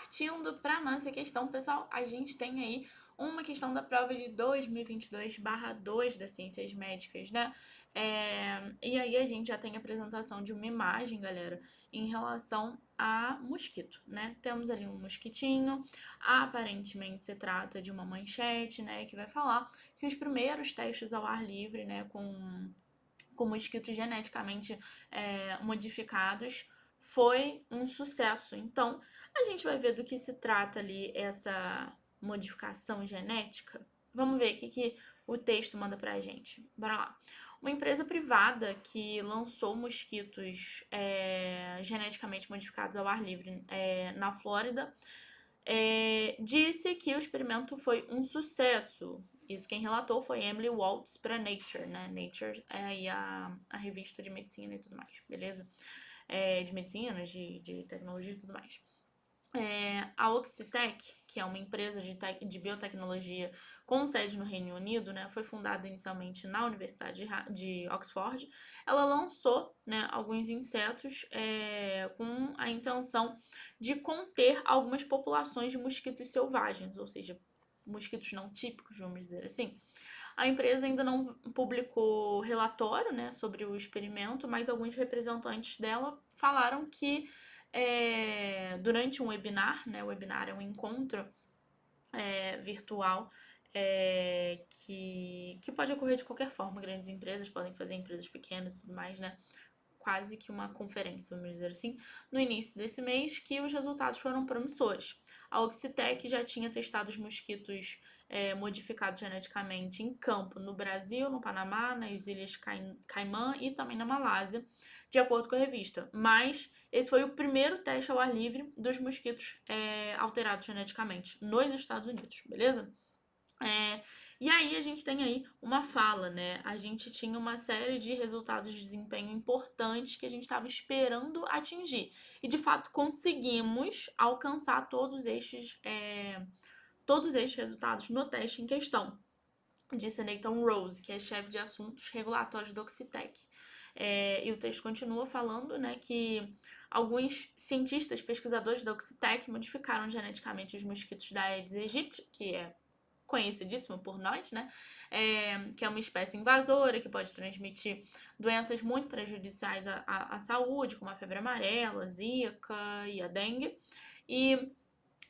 partindo para nossa questão, pessoal, a gente tem aí uma questão da prova de 2022/2 das Ciências Médicas, né? E aí a gente já tem a apresentação de uma imagem, galera, em relação a mosquito, né? Temos ali um mosquitinho, aparentemente se trata de uma manchete, né, que vai falar que os primeiros testes ao ar livre, né, com mosquitos geneticamente modificados foi um sucesso. Então, a gente vai ver do que se trata ali essa modificação genética. Vamos ver o que o texto manda pra gente. Bora lá. Uma empresa privada que lançou mosquitos geneticamente modificados ao ar livre na Flórida disse que o experimento foi um sucesso. Isso quem relatou foi Emily Waltz para Nature, né? Nature é aí a revista de medicina e tudo mais, beleza? De medicina, de tecnologia e tudo mais. A Oxitec, que é uma empresa de biotecnologia com sede no Reino Unido, né, foi fundada inicialmente na Universidade de Oxford. Ela lançou, né, alguns insetos com a intenção de conter algumas populações de mosquitos selvagens, ou seja, mosquitos não típicos, vamos dizer assim. A empresa ainda não publicou relatório, né, sobre o experimento, mas alguns representantes dela falaram que durante um webinar, né? O webinar é um encontro virtual que pode ocorrer de qualquer forma. Grandes empresas podem fazer, empresas pequenas e tudo mais, né? Quase que uma conferência, vamos dizer assim, no início desse mês, que os resultados foram promissores. A Oxitec já tinha testado os mosquitos modificados geneticamente em campo no Brasil, no Panamá, nas Ilhas Caimã e também na Malásia, de acordo com a revista. Mas esse foi o primeiro teste ao ar livre dos mosquitos alterados geneticamente nos Estados Unidos, beleza? E aí a gente tem aí uma fala, né? A gente tinha uma série de resultados de desempenho importantes que a gente estava esperando atingir. E de fato conseguimos alcançar todos estes resultados no teste em questão, disse Nathan Rose, que é chefe de assuntos regulatórios do Oxitec. E o texto continua falando, né, que alguns cientistas, pesquisadores da Oxitec modificaram geneticamente os mosquitos da Aedes aegypti, que é conhecidíssimo por nós, né? Que é uma espécie invasora que pode transmitir doenças muito prejudiciais à saúde, como a febre amarela, a zika e a dengue. E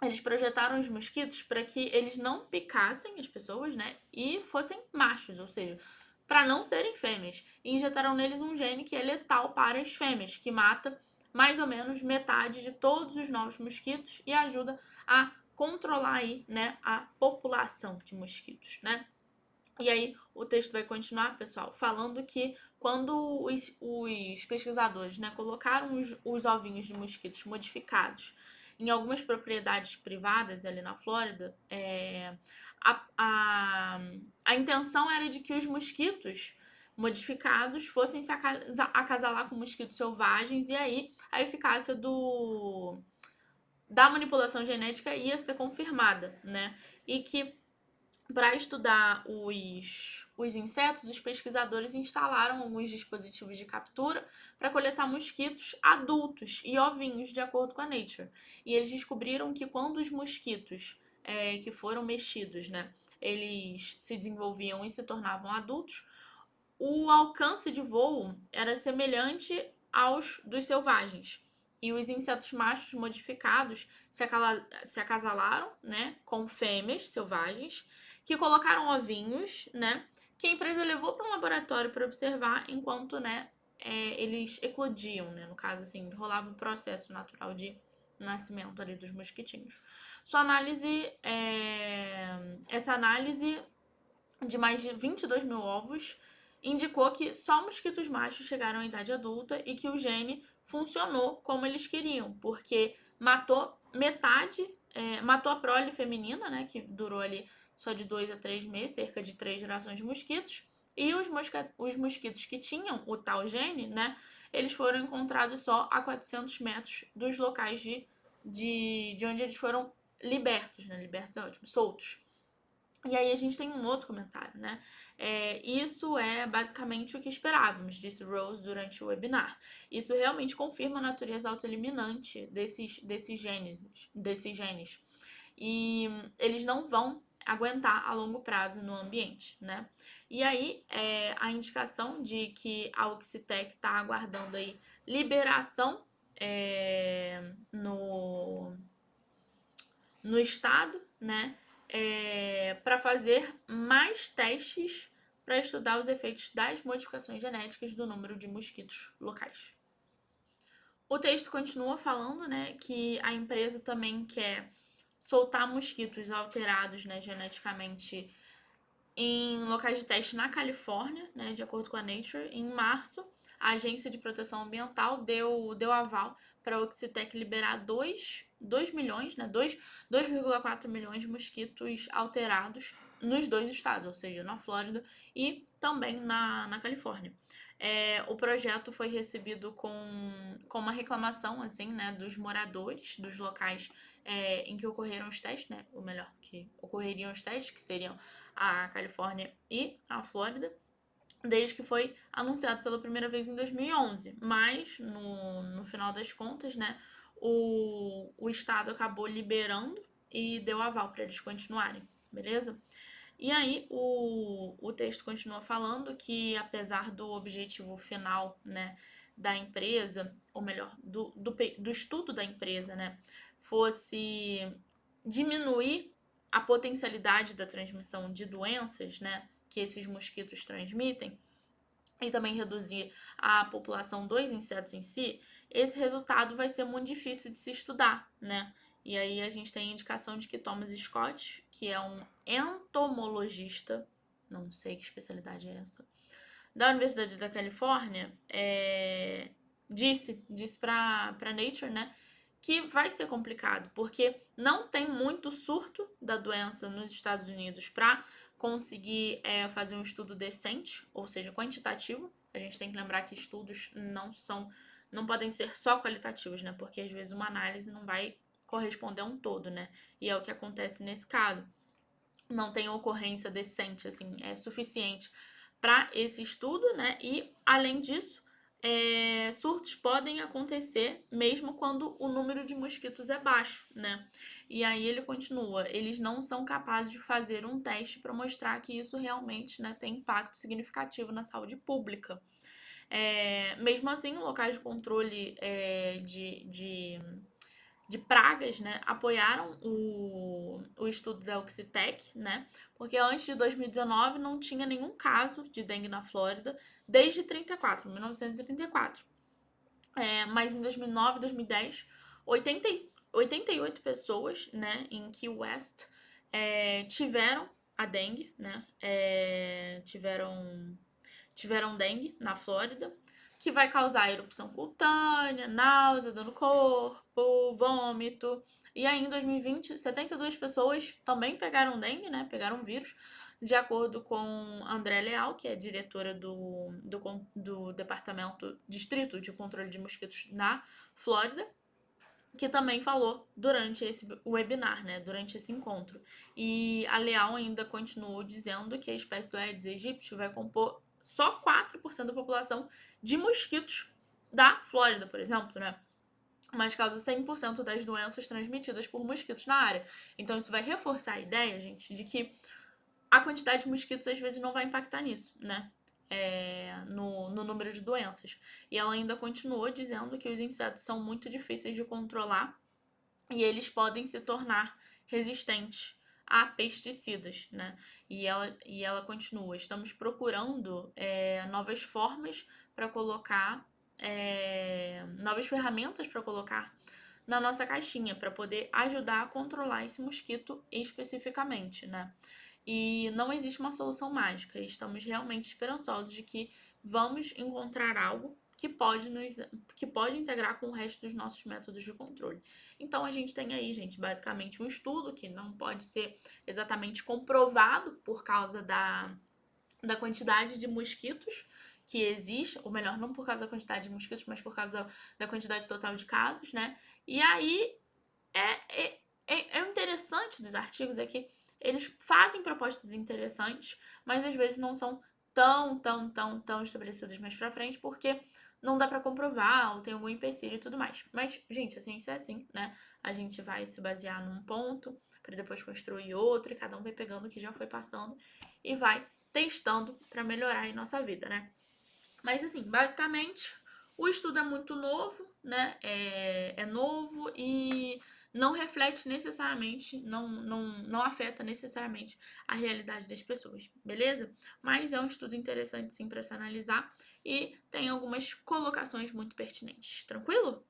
eles projetaram os mosquitos para que eles não picassem as pessoas, né? E fossem machos, ou seja, para não serem fêmeas. E injetaram neles um gene que é letal para as fêmeas, que mata mais ou menos metade de todos os novos mosquitos e ajuda a controlar aí, né, a população de mosquitos, né? E aí o texto vai continuar, pessoal, falando que quando os pesquisadores, né, colocaram os ovinhos de mosquitos modificados em algumas propriedades privadas ali na Flórida, a, a, a intenção era de que os mosquitos modificados fossem se acasalar com mosquitos selvagens e aí a eficácia da manipulação genética ia ser confirmada, né? E que para estudar os insetos, os pesquisadores instalaram alguns dispositivos de captura para coletar mosquitos adultos e ovinhos, de acordo com a Nature. E eles descobriram que quando os mosquitos que foram mexidos, né, eles se desenvolviam e se tornavam adultos, o alcance de voo era semelhante aos dos selvagens. E os insetos machos modificados se acasalaram, né, com fêmeas selvagens, que colocaram ovinhos, né, que a empresa levou para um laboratório para observar enquanto, né, eles eclodiam, né, no caso, assim, rolava o processo natural de nascimento ali dos mosquitinhos. Essa análise de mais de 22 mil ovos indicou que só mosquitos machos chegaram à idade adulta e que o gene funcionou como eles queriam, porque matou matou a prole feminina, né, que durou ali só de 2 a 3 meses, cerca de 3 gerações de mosquitos, e os mosquitos que tinham o tal gene, né, eles foram encontrados só a 400 metros dos locais de onde eles foram libertos, né, libertos é ótimo, soltos. E aí a gente tem um outro comentário, né? Isso é basicamente o que esperávamos, disse Rose durante o webinar. Isso realmente confirma a natureza autoeliminante desses genes. E eles não vão aguentar a longo prazo no ambiente, né? E aí, a indicação de que a Oxitec está aguardando aí liberação no estado, né, para fazer mais testes para estudar os efeitos das modificações genéticas do número de mosquitos locais. O texto continua falando, né, que a empresa também quer soltar mosquitos alterados, né, geneticamente em locais de teste na Califórnia, né, de acordo com a Nature. Em março, a Agência de Proteção Ambiental deu aval para a Oxitec liberar 2 milhões, né, 2,4 milhões de mosquitos alterados nos dois estados, ou seja, na Flórida e também na Califórnia. O projeto foi recebido com uma reclamação, assim, né, dos moradores dos locais em que ocorreram os testes, né, ou melhor, que ocorreriam os testes, que seriam a Califórnia e a Flórida, desde que foi anunciado pela primeira vez em 2011. Mas, no final das contas, né, o estado acabou liberando e deu aval para eles continuarem, beleza? E aí, o texto continua falando que, apesar do objetivo final, né, da empresa, ou melhor, do estudo da empresa, né, fosse diminuir a potencialidade da transmissão de doenças, né, que esses mosquitos transmitem, e também reduzir a população dos insetos em si, esse resultado vai ser muito difícil de se estudar, né? E aí a gente tem a indicação de que Thomas Scott, que é um entomologista, não sei que especialidade é essa, da Universidade da Califórnia, disse para Nature, né, que vai ser complicado, porque não tem muito surto da doença nos Estados Unidos para conseguir fazer um estudo decente, ou seja, quantitativo. A gente tem que lembrar que estudos não podem ser só qualitativos, né? Porque às vezes uma análise não vai corresponder a um todo, né? E é o que acontece nesse caso. Não tem ocorrência decente, assim, suficiente para esse estudo, né? E além disso, surtos podem acontecer mesmo quando o número de mosquitos é baixo, né? E aí ele continua, eles não são capazes de fazer um teste para mostrar que isso realmente, né, tem impacto significativo na saúde pública. Mesmo assim, locais de controle de pragas, né, apoiaram o estudo da Oxitec, né, porque antes de 2019 não tinha nenhum caso de dengue na Flórida desde 1934. Mas em 2009 e 2010, 88 pessoas, né, em Key West tiveram a dengue, né, tiveram dengue na Flórida, que vai causar erupção cutânea, náusea, dor no corpo, vômito. E aí, em 2020, 72 pessoas também pegaram dengue, né? Pegaram vírus, de acordo com André Leal, que é diretora do Departamento Distrito de Controle de Mosquitos na Flórida, que também falou durante esse webinar, né, durante esse encontro. E a Leal ainda continuou dizendo que a espécie do Aedes aegypti vai compor só 4% da população de mosquitos da Flórida, por exemplo, né? Mas causa 100% das doenças transmitidas por mosquitos na área. Então isso vai reforçar a ideia, gente, de que a quantidade de mosquitos às vezes não vai impactar nisso, né? No número de doenças. E ela ainda continuou dizendo que os insetos são muito difíceis de controlar e eles podem se tornar resistentes a pesticidas, né? E ela continua: estamos procurando novas formas para colocar, novas ferramentas para colocar na nossa caixinha para poder ajudar a controlar esse mosquito especificamente, né? E não existe uma solução mágica. E estamos realmente esperançosos de que vamos encontrar algo que pode integrar com o resto dos nossos métodos de controle. Então a gente tem aí, gente, basicamente um estudo que não pode ser exatamente comprovado por causa da quantidade de mosquitos que existe, ou melhor, não por causa da quantidade de mosquitos, mas por causa da quantidade total de casos, né? E aí é interessante dos artigos é que eles fazem propostas interessantes, mas às vezes não são tão estabelecidas mais pra frente, porque não dá pra comprovar, ou tem algum empecilho e tudo mais. Mas, gente, a ciência é assim, né? A gente vai se basear num ponto para depois construir outro, e cada um vai pegando o que já foi passando e vai testando para melhorar em nossa vida, né? Mas assim, basicamente, o estudo é muito novo, né? É novo e não reflete necessariamente, não afeta necessariamente a realidade das pessoas, beleza? Mas é um estudo interessante sim para se analisar e tem algumas colocações muito pertinentes, tranquilo?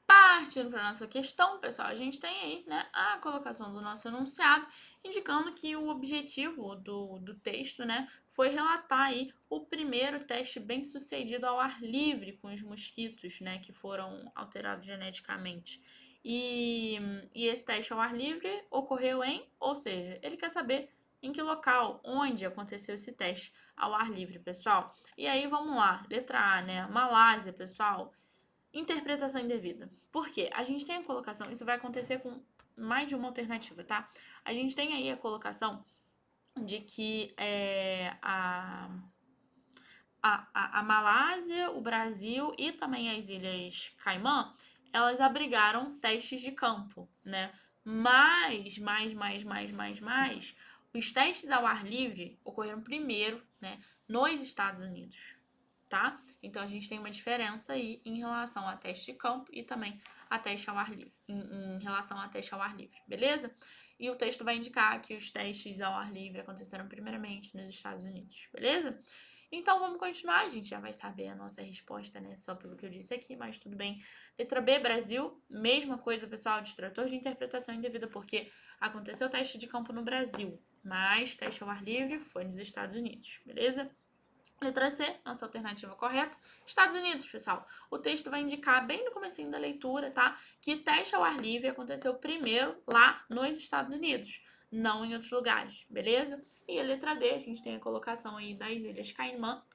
Partindo para nossa questão, pessoal, a gente tem aí, né, a colocação do nosso enunciado, indicando que o objetivo do texto, né, foi relatar aí o primeiro teste bem sucedido ao ar livre com os mosquitos, né, que foram alterados geneticamente. E esse teste ao ar livre ocorreu ou seja, ele quer saber em que local, onde aconteceu esse teste ao ar livre, pessoal. E aí vamos lá, letra A, né, Malásia, pessoal. Interpretação indevida. Por quê? A gente tem a colocação, isso vai acontecer com mais de uma alternativa, tá? A gente tem aí a colocação de que a Malásia, o Brasil e também as Ilhas Caimã, elas abrigaram testes de campo, né? Mas, os testes ao ar livre ocorreram primeiro, né, nos Estados Unidos, tá? Então a gente tem uma diferença aí em relação a teste de campo e também a teste ao ar livre, em relação a teste ao ar livre, beleza? E o texto vai indicar que os testes ao ar livre aconteceram primeiramente nos Estados Unidos, beleza? Então vamos continuar, a gente já vai saber a nossa resposta, né? Só pelo que eu disse aqui, mas tudo bem. Letra B, Brasil, mesma coisa, pessoal, distrator de interpretação indevida, porque aconteceu teste de campo no Brasil, mas teste ao ar livre foi nos Estados Unidos, beleza? Letra C, nossa alternativa correta. Estados Unidos, pessoal. O texto vai indicar bem no comecinho da leitura, tá? Que teste ao ar livre aconteceu primeiro lá nos Estados Unidos, não em outros lugares, beleza? E a letra D, a gente tem a colocação aí das Ilhas Caimã.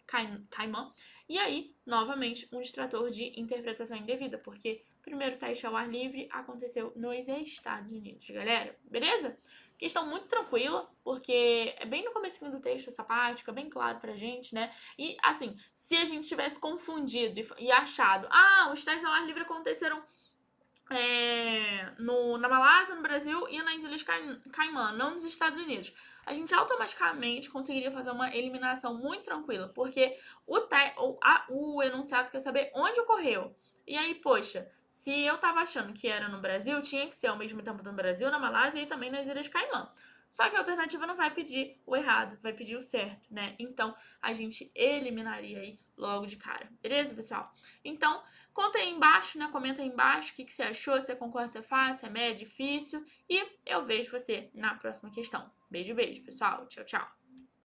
E aí, novamente, um distrator de interpretação indevida, porque o primeiro teste ao ar livre aconteceu nos Estados Unidos, galera. Beleza? Questão muito tranquila, porque é bem no comecinho do texto essa parte, fica bem claro pra gente, né? E, assim, se a gente tivesse confundido e achado, os testes ao ar livre aconteceram na Malásia, no Brasil e nas Ilhas Caimã, não nos Estados Unidos, a gente automaticamente conseguiria fazer uma eliminação muito tranquila, porque o enunciado quer saber onde ocorreu. E aí, poxa, se eu tava achando que era no Brasil, tinha que ser ao mesmo tempo no Brasil, na Malásia e também nas Ilhas Caimã. Só que a alternativa não vai pedir o errado, vai pedir o certo, né? Então, a gente eliminaria aí logo de cara. Beleza, pessoal? Então, conta aí embaixo, né? Comenta aí embaixo o que você achou, se você concorda, se é fácil, se é médio, difícil. E eu vejo você na próxima questão. Beijo, beijo, pessoal. Tchau, tchau.